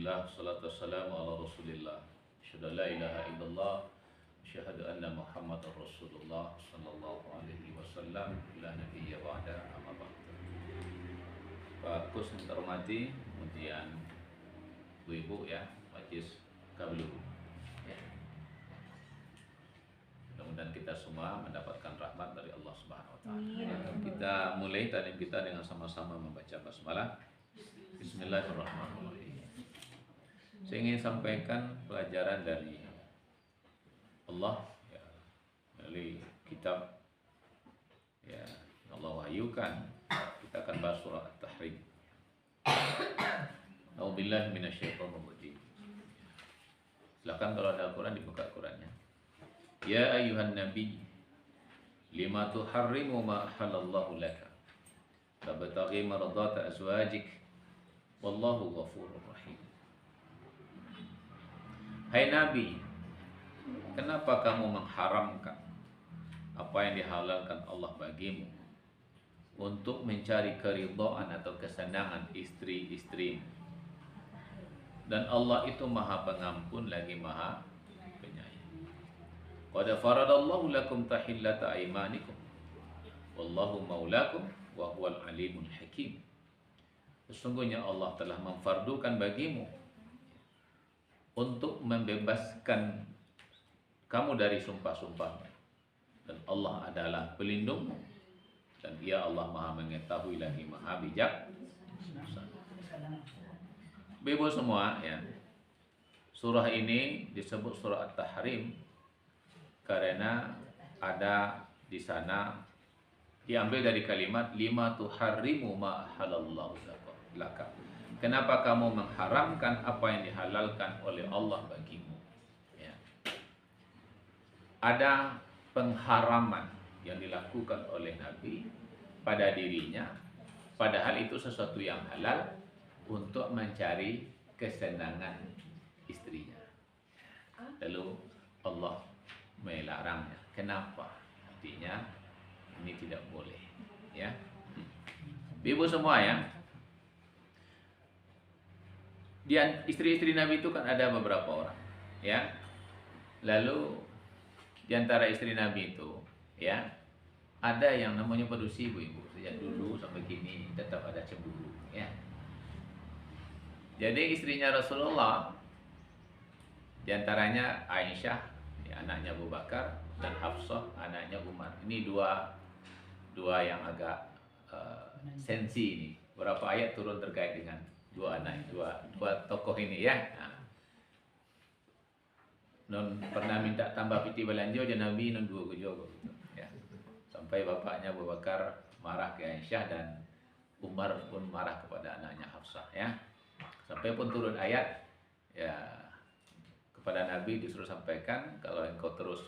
Alhamdulillah, salatu wassalamu ala rasulillah. Asyhadu an la ilaha illallah, asyhadu anna Muhammadar Rasulullah sallallahu alaihi wasallam, la nabiyya ba'da, amma ba'd. Pak Kus yang terhormati, kemudian ibu-ibu ya, majlis kablu ya. Mudah-mudahan kita semua mendapatkan rahmat dari Allah Subhanahu wa taala. Kita mulai talim kita dengan sama-sama membaca basmalah. Bismillahirrahmanirrahim. Saya ingin sampaikan pelajaran dari Allah ya, dari kitab ya Allah wahyukan. Kita akan bahas surah At-Tahrim. A'udzubillahi minasyaitonir rajim. Silakan kalau ada Al-Qur'an dibuka Al-Qur'annya. Ya ayyuhan nabi lima tuharrimu ma halallahu laka tabtaghi mardata azwajik wallahu ghafurur rahim. Hai Nabi, kenapa kamu mengharamkan apa yang dihalalkan Allah bagimu untuk mencari keridhaan atau kesenangan istri-istrimu? Dan Allah itu Maha Pengampun lagi Maha Penyayang. Qad faradallahu lakum tahillata aymanikum wallahu maulakum wa huwal alimul hakim. Sesungguhnya Allah telah memfardukan bagimu untuk membebaskan kamu dari sumpah-sumpah, dan Allah adalah pelindungmu, dan Ia Allah Maha mengetahui lagi Maha bijak. Ibu semua ya, surah ini disebut surah At-Tahrim karena ada di sana diambil dari kalimat lima tuharrimu ma halallahu laka. Kenapa kamu mengharamkan apa yang dihalalkan oleh Allah bagimu? Ya. Ada pengharaman yang dilakukan oleh Nabi pada dirinya, padahal itu sesuatu yang halal untuk mencari kesenangan istrinya. Lalu Allah melarangnya. Kenapa? Artinya ini tidak boleh. Ya, ibu semua ya. Dia istri-istri Nabi itu kan ada beberapa orang, ya. Lalu di antara istri Nabi itu, ya, ada yang namanya pedusi ibu-ibu. Sejak dulu sampai kini tetap ada cemburu, ya. Jadi istrinya Rasulullah, di antaranya Aisyah, ya, anaknya Abu Bakar, dan Hafsah, anaknya Umar. Ini dua yang agak sensi ini. Berapa ayat turun terkait dengan dua tokoh ini ya. Non pernah minta tambah piti belanja je Nabi non dua gojo gitu ya. Sampai bapaknya Abu Bakar marah ke Aisyah dan Umar pun marah kepada anaknya Hafsah ya. Sampai pun turun ayat ya, kepada Nabi disuruh sampaikan, kalau engkau terus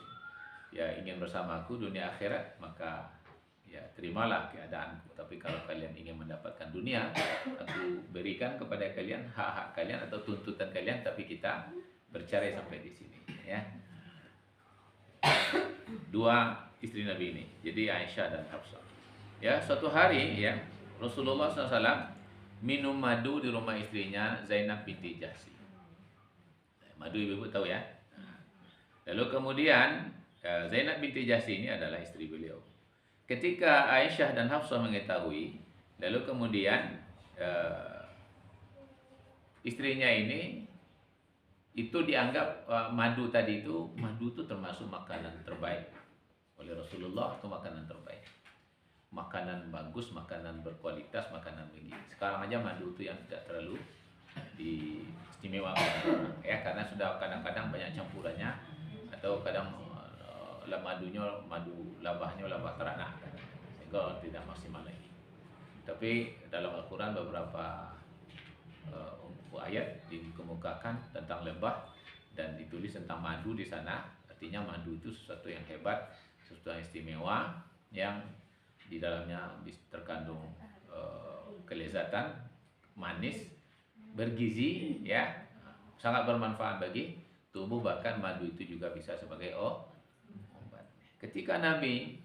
ya ingin bersamaku dunia akhirat, maka ya terimalah keadaanku. Tapi kalau kalian ingin mendapatkan dunia, aku berikan kepada kalian hak-hak kalian atau tuntutan kalian, tapi kita bercerai sampai di sini ya. Dua istri Nabi ini, jadi Aisyah dan Hafsah. Ya, suatu hari ya Rasulullah SAW minum madu di rumah istrinya Zainab binti Jahsy. Madu ibu tahu ya. Lalu kemudian Zainab binti Jahsy ini adalah istri beliau. Ketika Aisyah dan Hafsah mengetahui, lalu kemudian istrinya ini itu dianggap madu itu termasuk makanan terbaik oleh Rasulullah, atau makanan terbaik, makanan bagus, makanan berkualitas, makanan begini. Sekarang aja madu itu yang tidak terlalu diistimewakan ya, karena sudah kadang-kadang banyak campurannya, atau kadang madunya madu labahnya labah teranak sehingga tidak maksimal lagi. Tapi dalam Al-Quran beberapa ayat dikemukakan tentang lebah dan ditulis tentang madu di sana. Artinya madu itu sesuatu yang hebat, sesuatu yang istimewa, yang di dalamnya terkandung kelezatan, manis, bergizi ya, sangat bermanfaat bagi tubuh. Bahkan madu itu juga bisa sebagai obat. Ketika Nabi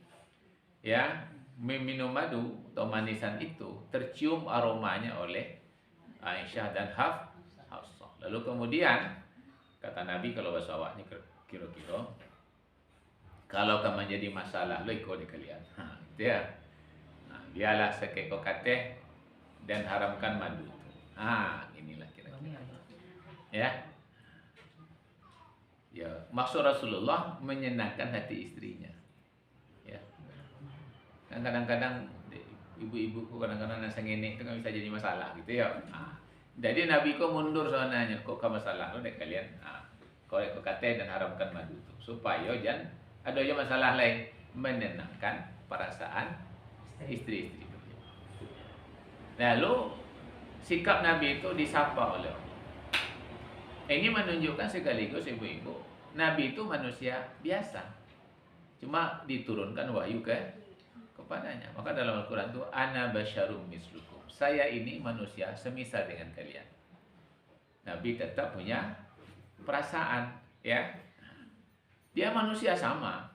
ya minum madu atau manisan itu, tercium aromanya oleh Aisyah dan Hafsah. Lalu kemudian kata Nabi kalau bahasa awaknya kira-kira kalau kamu jadi masalah lo ikut di kalian. Gitu ya. Nah, biarlah sekeko kate dan haramkan madu. Inilah kira-kira. Ya. Ya, maksud Rasulullah menyenangkan hati istrinya. Ya. Kan kadang-kadang ibu-ibuku kadang-kadang nasa ngene itu kan bisa jadi masalah gitu ya. Jadi Nabi kok mundur soalnya kok ke masalah lo dek kalian. Kau kate dan haramkan madu itu supaya jangan ada aja masalah lain, menenangkan perasaan istri-istri. Lalu sikap Nabi itu disapa oleh Allah. Ini menunjukkan sekaligus ibu-ibu, Nabi itu manusia biasa, cuma diturunkan wahyu kepadanya. Maka dalam Al-Quran itu ana basyarum mislukum, saya ini manusia semisal dengan kalian. Nabi tetap punya perasaan, ya. Dia manusia sama,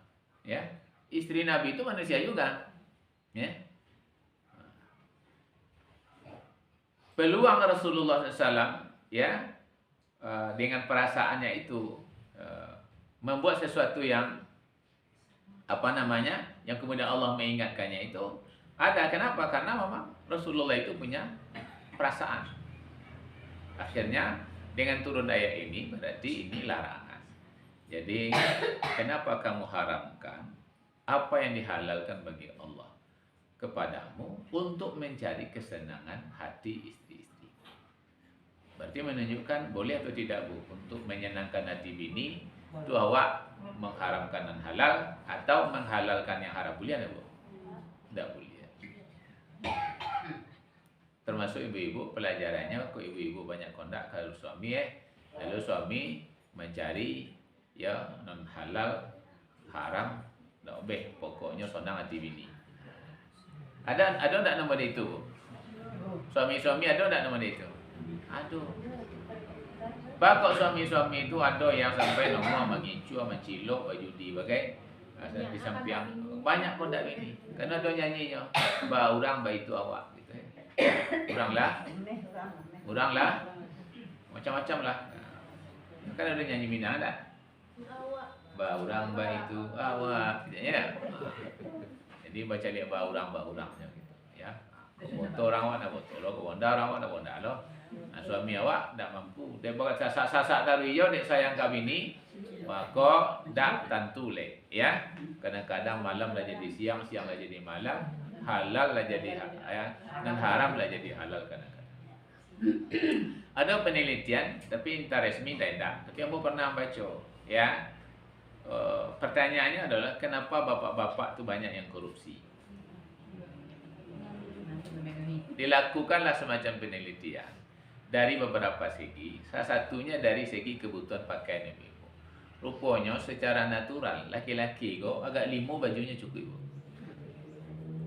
ya. Istri Nabi itu manusia juga, ya. Peluang Rasulullah SAW, ya, dengan perasaannya itu membuat sesuatu yang yang kemudian Allah mengingatkannya itu ada. Kenapa? Karena memang Rasulullah itu punya perasaan. Akhirnya dengan turun ayat ini berarti ini larangan. Jadi kenapa kamu haramkan apa yang dihalalkan bagi Allah kepadamu untuk mencari kesenangan hati istri-istri? Berarti menunjukkan boleh atau tidak Bu untuk menyenangkan hati bini itu awak mengharamkan yang halal atau menghalalkan yang haram, boleh enggak Bu? Tidak boleh. Termasuk ibu-ibu pelajarannya, kok ibu-ibu banyak kondak kalau suami lalu suami mencari ya non halal haram tak obeh, pokoknya senang hati bini. Ada enggak nama dia itu? Suami-suami ada enggak nama dia itu? Aduh. Bakal suami-suami itu ada yang sampai nomor mengicu, mencilok, berjudi, bagai di samping banyak kondak ini. Karena ada nyanyinya, ba orang ba itu awak gitu ya. Uranglah, macam-macam lah. Kan ada nyanyi Minang dah. Ba urang ba itu awak, gitu ya. Jadi baca lihat ba urangnya gitu, ya. Foto orang awak nak foto lo, bonda orang awak nak bonda lo. Nah, suami awak tak mampu, dia berkata sasak dari yo dek sayang kami ni, maka tak tentu le, ya. Kadang-kadang malam lah jadi siang, siang lah jadi malam, halal lah jadi dan haram lah jadi halal kadang-kadang. Ada penelitian, tapi entah resmi tidak. Tapi aku pernah baca, ya. Pertanyaannya adalah kenapa bapak-bapak tu banyak yang korupsi? Dilakukanlah semacam penelitian dari beberapa segi. Salah satunya dari segi kebutuhan pakaian ibu-ibu. Rupanya secara natural laki-laki kok agak limo bajunya cukup ibu.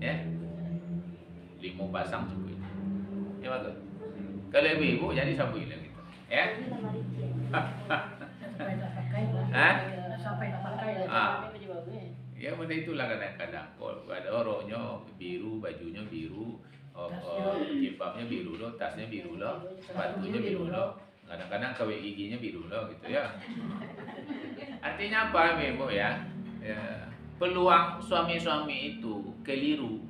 Ya, limo pasang cukup. Ya bagus. Kalau ibu-ibu jadi sabu hilang gitu. Ya. Sampai tak pakai Ya benda itulah kadang-kadang. Kalau ada orangnya biru, bajunya biru, jilbabnya biru loh, tasnya biru loh, sepatunya biru loh, kadang-kadang kawat giginya biru loh gitu ya. Artinya apa ibu ya? Peluang suami-suami itu keliru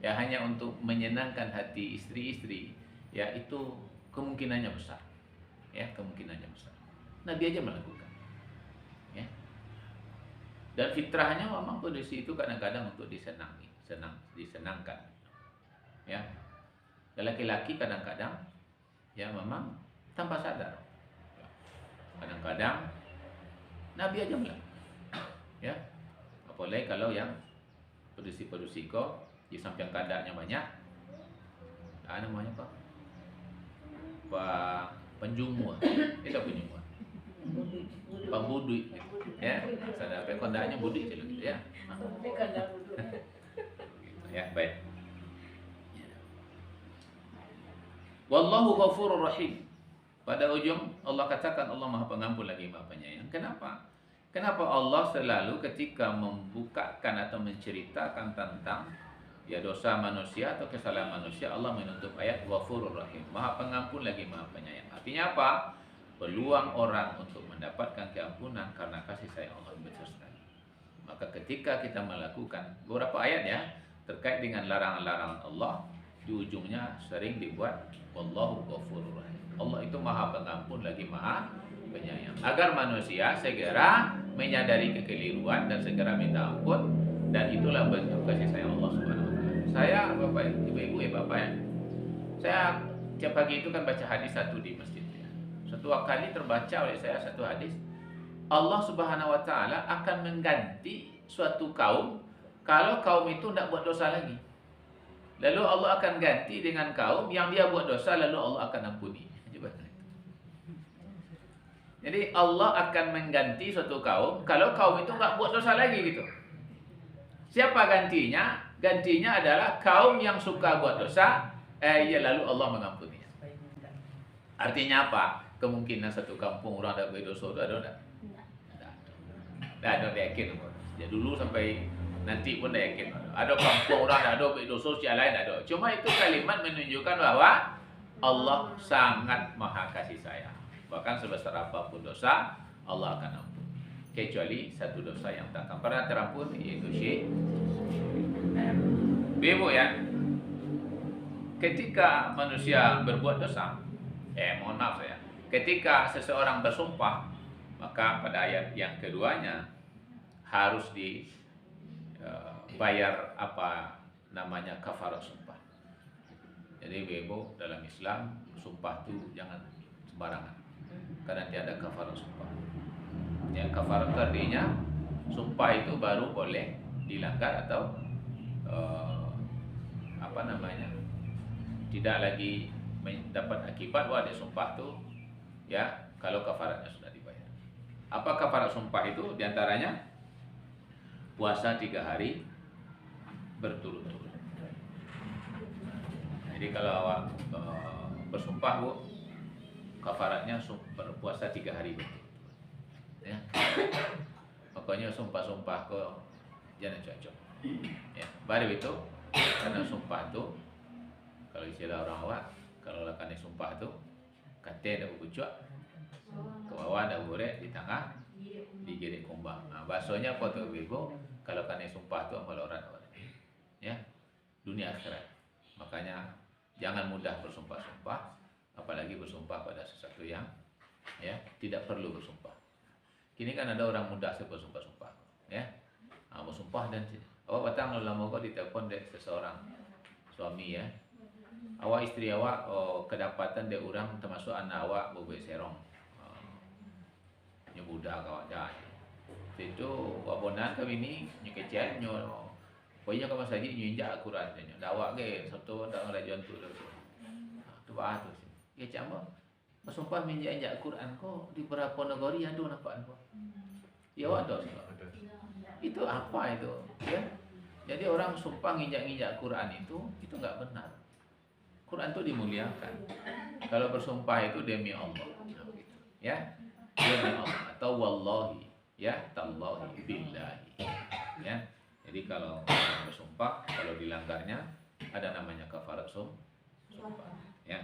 ya hanya untuk menyenangkan hati istri-istri ya itu kemungkinannya besar ya, kemungkinannya besar. Nabi aja melakukan ya. Dan fitrahnya memang kondisi itu kadang-kadang untuk disenangkan ya. Laki-laki kadang-kadang ya memang tanpa sadar. Kadang-kadang Nabi aja melakukan ya. Apalagi kalau yang produksi kok di samping kadaknya banyak. Namanya apa? Penjumur. Itu penjumur. Pembudui ya. Sadar apa kondaknya budui gitu ya. Ya, baik. Wallahu ghafurur rahim. Pada ujung Allah katakan Allah Maha Pengampun lagi Maha Penyayang. Kenapa? Kenapa Allah selalu ketika membukakan atau menceritakan tentang ya dosa manusia atau kesalahan manusia, Allah menutup ayat Ghafurur Rahim, Maha Pengampun lagi Maha Penyayang. Artinya apa? peluang orang untuk mendapatkan keampunan karena kasih sayang Allah besar sekali. Maka ketika kita melakukan beberapa ayat ya terkait dengan larangan-larangan Allah, di ujungnya sering dibuat wallahu ghafurur rahim. Allah itu Maha Pengampun lagi Maha Penyayang. Agar manusia segera menyadari kekeliruan dan segera minta ampun, dan itulah bentuk kasih sayang Allah Subhanahu wa taala. Saya Bapak Ibu ya Bapak ya. Saya tiap pagi itu kan baca hadis satu di masjid ya. Suatu kali terbaca oleh saya satu hadis, Allah Subhanahu wa taala akan mengganti suatu kaum kalau kaum itu tidak buat dosa lagi. Lalu Allah akan ganti dengan kaum yang dia buat dosa, lalu Allah akan ampuni. Jadi Allah akan mengganti suatu kaum kalau kaum itu nggak buat dosa lagi gitu. Siapa gantinya? Gantinya adalah kaum yang suka buat dosa, ya lalu Allah mengampuni. Artinya apa? Kemungkinan satu kampung orang ada berdosa itu ada enggak? Tidak ada yakin. Ya dulu sampai nanti pun dah yakin. Ada kampung orang ada berdosa, yang lain ada. Cuma itu kalimat menunjukkan bahwa Allah sangat maha kasih sayang. Bahkan sebesar apapun dosa, Allah akan ampun. Kecuali satu dosa yang tak akan pernah terampun, yaitu syirik. Ibu ya, ketika manusia berbuat dosa, mohon maaf saya, ketika seseorang bersumpah, maka pada ayat yang keduanya harus dibayar apa namanya kafarat sumpah. Jadi ibu dalam Islam sumpah itu jangan sembarangan, karena tiada kafarat sumpah. Ya, kafarat artinya sumpah itu baru boleh dilanggar atau apa namanya tidak lagi mendapat akibat wah dia sumpah tuh ya kalau kafaratnya sudah dibayar. Apa kafarat sumpah itu? Diantaranya puasa 3 hari berturut-turut. Jadi kalau awak bersumpah Bu, kafaratnya berpuasa 3 hari berturut-turut. Ya. Pokoknya sumpah-sumpah kok jangan cocok. Ya, baru itu karena sumpah itu kalau istilah orang awak, kalau lakukan sumpah itu kate ada bucuk ke bawah ada borek di tengah digiring kumbang. Nah, bahasanya apa tuh Ibu? Kalau kan sumpah itu amal orang awak. Ya. Dunia akhirat. Makanya jangan mudah bersumpah-sumpah, apalagi bersumpah pada sesuatu yang ya tidak perlu bersumpah. Kini kan ada orang mudah bersumpah-sumpah, ya. Nah, bersumpah dan awak batang lama kau ditelepon dari seseorang suami ya. Awak istri awak kedapatan dia orang termasuk anak awak bobek serong. Nyo budak awak dah. Itu wabonan kami ni nyekecel nyo. Pokoknya kau masih nyo injak Al-Quran nyo. Dawak ke satu tak ngelajuan tu tu. Tu bah tu. Ya cama. Bersumpah menjak Al-Quran kau di beberapa negara ada nampak kau. Ya awak ada. Itu apa itu? Ya. Jadi orang sumpah nginjak-nginjak Quran itu enggak benar. Quran itu dimuliakan. Kalau bersumpah itu demi Allah. Ya. Demi Allah atau wallahi, ya, tallahi billahi. Ya. Jadi kalau bersumpah, kalau dilanggarnya ada namanya kafarat sumpah. Ya.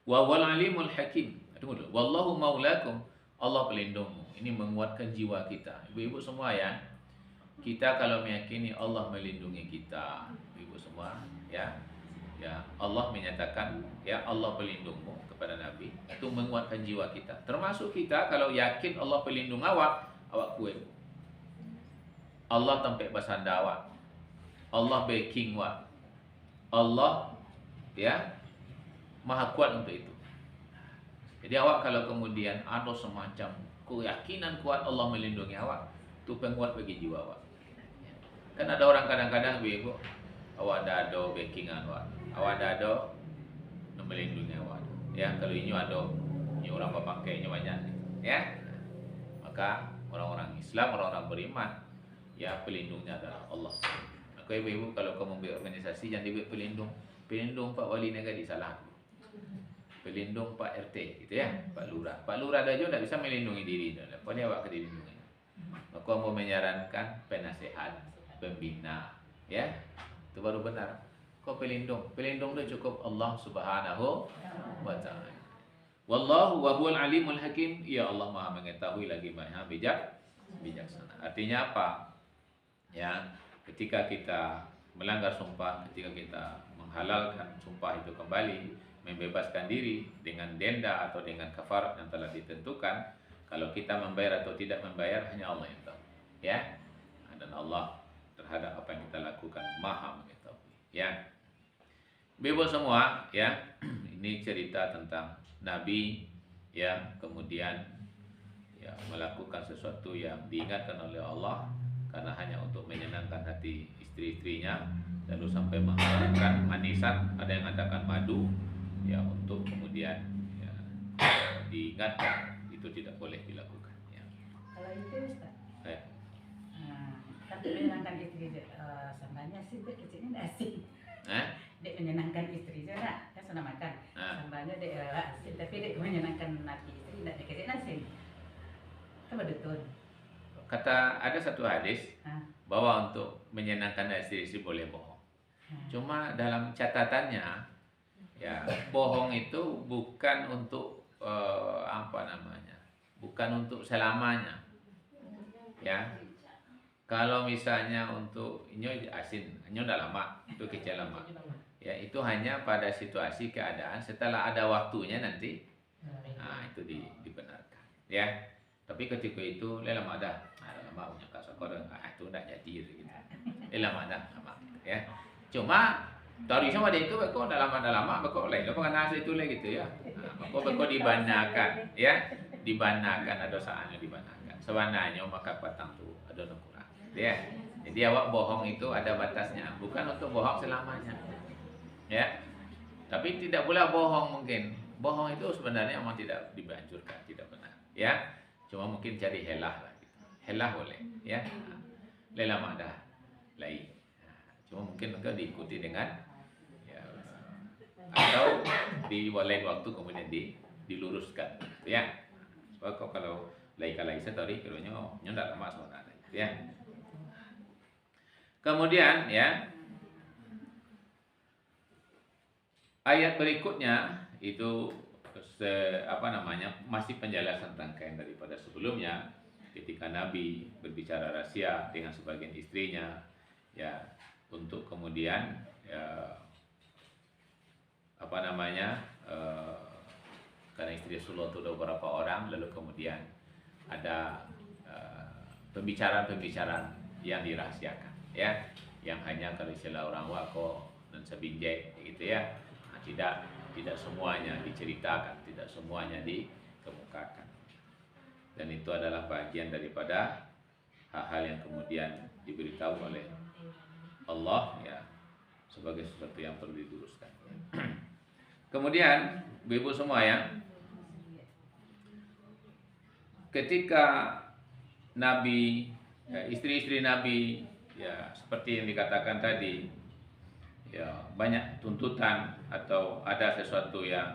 Wa wal alimul hakim. Tunggu dulu. Wallahu maulakum. Allah pelindungmu. Ini menguatkan jiwa kita. Ibu-ibu semua ya. Kita kalau meyakini Allah melindungi kita, ibu semua ya. Ya, Allah menyatakan ya Allah pelindungmu kepada Nabi. Itu menguatkan jiwa kita. Termasuk kita kalau yakin Allah pelindung awak kuat. Allah tempat bersandar awak. Allah backing awak. Allah ya Maha kuat untuk itu. Jadi awak kalau kemudian ada semacam keyakinan kuat Allah melindungi awak, itu penguat bagi jiwa awak. Kan ada orang kadang-kadang ibu, awak dah ada backingan awak dah ada melindungi awak. Ya kalau ini ada, ini orang pakai ini banyak, ya. Maka orang-orang Islam, orang-orang beriman, ya pelindungnya adalah Allah. Maka ibu-ibu kalau kamu berorganisasi jangan dibuat pelindung Pak Wali Negara salah. Pelindung Pak RT gitu ya, Pak Lurah. Pak Lurah aja tidak bisa melindungi diri dia. Apa dia awak dilindungi? Maka mau menyarankan penasehat, pembina, ya. Itu baru benar. Kau pelindung itu cukup Allah Subhanahu wa taala. Wallahu wa huwal alimul hakim. Ya Allah Maha mengetahui lagi Maha bijaksana. Artinya apa? Ya, ketika kita melanggar sumpah, ketika kita menghalalkan sumpah itu kembali, membebaskan diri dengan denda atau dengan kafarat yang telah ditentukan, kalau kita membayar atau tidak membayar hanya Allah yang tahu. Ya. Dan Allah terhadap apa yang kita lakukan Maha mengetahui. Ya. Ibu semua, ya. Ini cerita tentang Nabi yang kemudian ya melakukan sesuatu yang diingatkan oleh Allah karena hanya untuk menyenangkan hati istri-istrinya, lalu sampai menghalalkan manisan, ada yang mengatakan madu, ya untuk kemudian ya, diingatkan itu tidak boleh dilakukan. Ya. Kalau itu Ustaz, kan menyenangkan istri, sambalnya sih kecilnya nasi. Dek menyenangkan istri saya kan sudah makan, sambalnya dek asin, tapi dek menyenangkan hati istri tidak dikasih nasi. Itu betul. Kata ada satu hadis bahwa untuk menyenangkan istri boleh bohong. Cuma dalam catatannya ya bohong itu bukan untuk bukan untuk selamanya. Ya. Kalau misalnya untuk ini asin, ini udah lama, itu kecil lama. Ya, itu hanya pada situasi keadaan setelah ada waktunya nanti. Nah, itu dibenarkan. Ya. Tapi ketika itu lama dah. Lama punya kasar korang, itu enggak jadi gitu. Lama dah, lama. Ya. Cuma dari semua itu kok dah lama kok lain. Lo pengen itu lagi gitu ya. Kok dibanyakan, ya. Dibanyakan ada saatnya dibanyakan. Sebenarnya maka patang tuh ada kurang. Ya. Jadi awak bohong itu ada batasnya, bukan untuk bohong selamanya. Ya. Tapi tidak pula bohong mungkin. Bohong itu sebenarnya memang tidak dianjurkan, tidak benar. Ya. Cuma mungkin cari helah lah gitu. Helah boleh, ya. Lelah madah lain. Cuma mungkin mereka diikuti dengan ya, atau di lain waktu kemudian diluruskan, ya. Sebab kalau lain tadi kiranya ndak lama sebenarnya, ya. Kemudian ya ayat berikutnya itu masih penjelasan rangkaian daripada sebelumnya ketika Nabi berbicara rahasia dengan sebagian istrinya ya untuk kemudian ya, karena istri Rasulullah itu ada beberapa orang lalu kemudian ada pembicaraan yang dirahasiakan ya yang hanya kalau istilah orang wako dan sebinjai gitu ya. Tidak semuanya diceritakan, tidak semuanya dikemukakan. Dan itu adalah bagian daripada hal-hal yang kemudian diberitahu oleh Allah ya sebagai sesuatu yang perlu diluruskan. Kemudian ibu semua ya, ketika Nabi istri-istri Nabi ya seperti yang dikatakan tadi ya banyak tuntutan atau ada sesuatu yang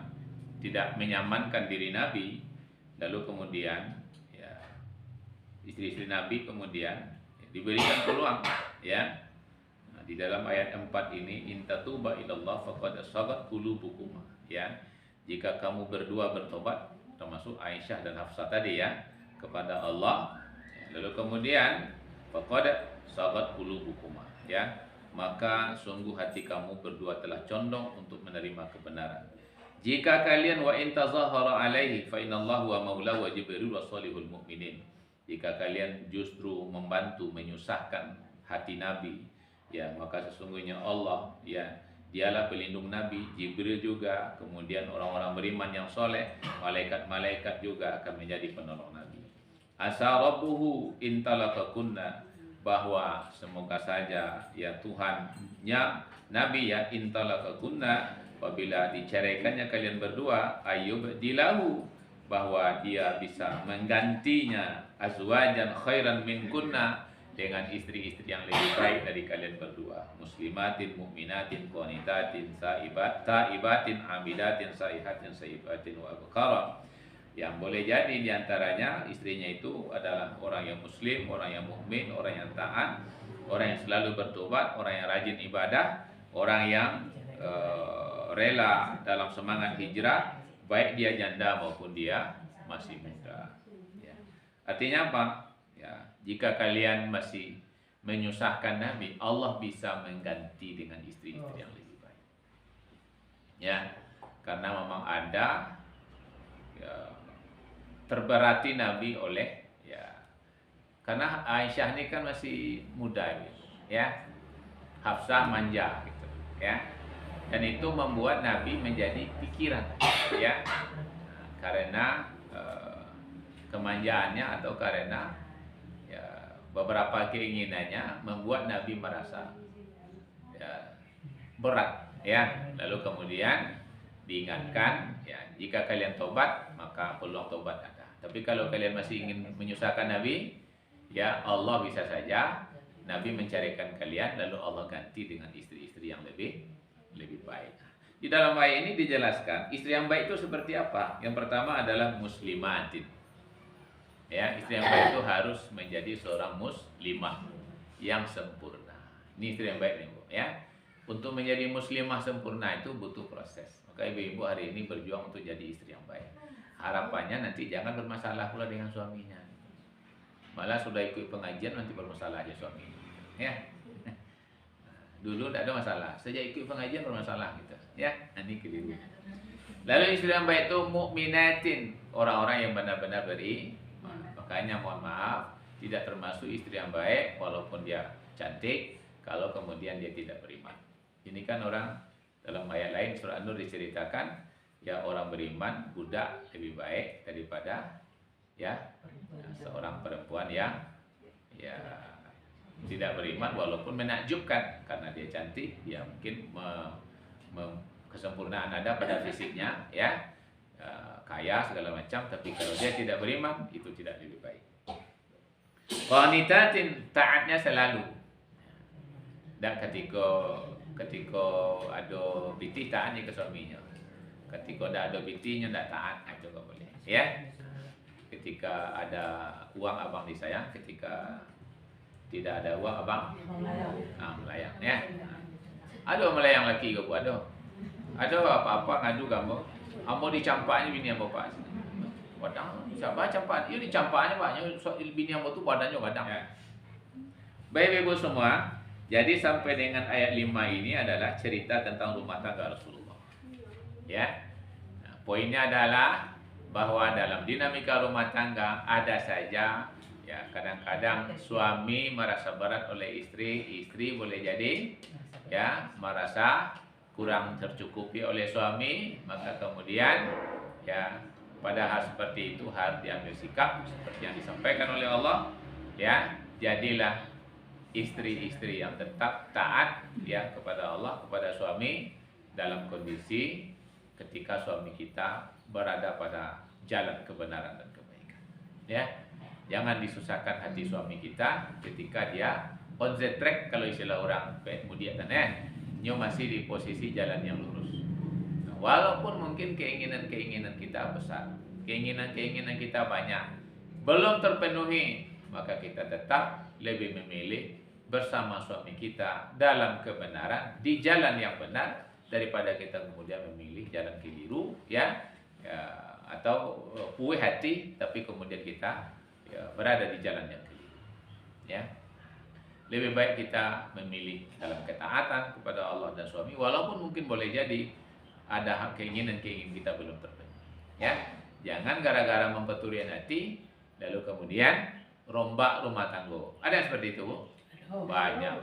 tidak menyamankan diri Nabi, lalu kemudian ya istri-istri Nabi kemudian diberikan peluang ya. Nah, di dalam ayat 4 ini intatuba ilallah faqad sagat qulubukum ya. Jika kamu berdua bertobat termasuk Aisyah dan Hafsah tadi ya kepada Allah ya, lalu kemudian faqad sagat qulubukum ya, maka sungguh hati kamu berdua telah condong untuk menerima kebenaran. Jika kalian wa in tazahara alaihi fa inallahu wa maulahu wa jibril wa salihul mu'minin. Jika kalian justru membantu menyusahkan hati Nabi, ya maka sesungguhnya Allah ya dialah pelindung Nabi, Jibril juga, kemudian orang-orang beriman yang soleh, malaikat-malaikat juga akan menjadi penolong Nabi. Asa rabbuhu in talaqakunna, bahwa semoga saja ya Tuhannya Nabi ya intalaqakunna, apabila diceraikannya kalian berdua, ayub dilahu, bahwa dia bisa menggantinya azwajan khairan minkunna, dengan istri-istri yang lebih baik dari kalian berdua, muslimatin mu'minatin qanitatin taibatin abidatin saihatin saibatin wa abkara, yang boleh jadi diantaranya istrinya itu adalah orang yang muslim, orang yang mukmin, orang yang taat, orang yang selalu bertobat, orang yang rajin ibadah, orang yang rela dalam semangat hijrah, baik dia janda maupun dia masih muda. Ya. Artinya apa? Ya, jika kalian masih menyusahkan Nabi, Allah bisa mengganti dengan istri-istri yang lebih baik. Ya, karena memang ada ya, terberati Nabi oleh ya, karena Aisyah ini kan masih muda gitu, ya, Hafsah manja gitu, ya, dan itu membuat Nabi menjadi pikiran, ya, karena kemanjaannya atau karena ya, beberapa keinginannya membuat Nabi merasa ya, berat, ya, lalu kemudian diingatkan, ya, jika kalian tobat maka peluang tobat ada. Tapi kalau kalian masih ingin menyusahkan Nabi, ya Allah bisa saja Nabi mencarikan kalian lalu Allah ganti dengan istri-istri yang lebih baik. Di dalam ayat ini dijelaskan istri yang baik itu seperti apa. Yang pertama adalah muslimatin. Ya, istri yang baik itu harus menjadi seorang muslimah yang sempurna. Ini istri yang baik nih, Bu, ya. Untuk menjadi muslimah sempurna itu butuh proses. Maka ibu-ibu hari ini berjuang untuk jadi istri yang baik. Harapannya nanti jangan bermasalah pula dengan suaminya. Malah sudah ikut pengajian nanti bermasalah aja suaminya. Ya. Dulu tidak ada masalah. Sejak ikut pengajian bermasalah gitu. Ya, ini keliru. Lalu istri yang baik itu mukminatin, orang-orang yang benar-benar beriman. Makanya mohon maaf, tidak termasuk istri yang baik walaupun dia cantik kalau kemudian dia tidak beriman. Ini kan orang dalam ayat lain surah An-Nur diceritakan ya orang beriman budak lebih baik daripada ya seorang perempuan yang ya tidak beriman walaupun menakjubkan karena dia cantik, ya mungkin kesempurnaan ada pada fisiknya, ya, kaya segala macam, tapi kalau dia tidak beriman itu tidak lebih baik. Qanitatin, taatnya selalu. Dan ketika ada biti taatnya ke suaminya. Ketika ada bitinya tidak taat, itu nggak boleh. Ya. Ketika ada uang abang disayang, ketika tidak ada uang abang melayang. Ya. Ada melayang laki ke buat ada. Ada apa-apa ngadu kamu. Ambo dicampaknya bini ambo pak. Padang siapa campak? Ini dicampaknya banyak bini ambo tu badannya kadang. Ya. Baik ibu semua. Jadi sampai dengan ayat 5 ini adalah cerita tentang rumah tangga Rasulullah. Ya. Nah, poinnya adalah bahwa dalam dinamika rumah tangga ada saja ya kadang-kadang suami merasa berat oleh istri, istri boleh jadi ya merasa kurang tercukupi oleh suami, maka kemudian ya pada hal seperti itu harus diambil sikap seperti yang disampaikan oleh Allah, ya, jadilah istri-istri yang tetap taat ya kepada Allah, kepada suami dalam kondisi ketika suami kita berada pada jalan kebenaran dan kebaikan. Ya, jangan disusahkan hati suami kita ketika dia on the track, kalau istilah orang kemudian dia masih di posisi jalan yang lurus. Nah, walaupun mungkin keinginan-keinginan kita besar, keinginan-keinginan kita banyak, belum terpenuhi, maka kita tetap lebih memilih bersama suami kita dalam kebenaran di jalan yang benar daripada kita kemudian memilih jalan keliru, ya atau puih hati tapi kemudian kita ya, berada di jalan yang keliru. Ya, lebih baik kita memilih dalam ketaatan kepada Allah dan suami, walaupun mungkin boleh jadi ada keinginan kita belum terpenuhi. Ya, jangan gara-gara memperturian hati lalu kemudian rombak rumah tangga. Ada yang seperti itu, Bu? Banyak.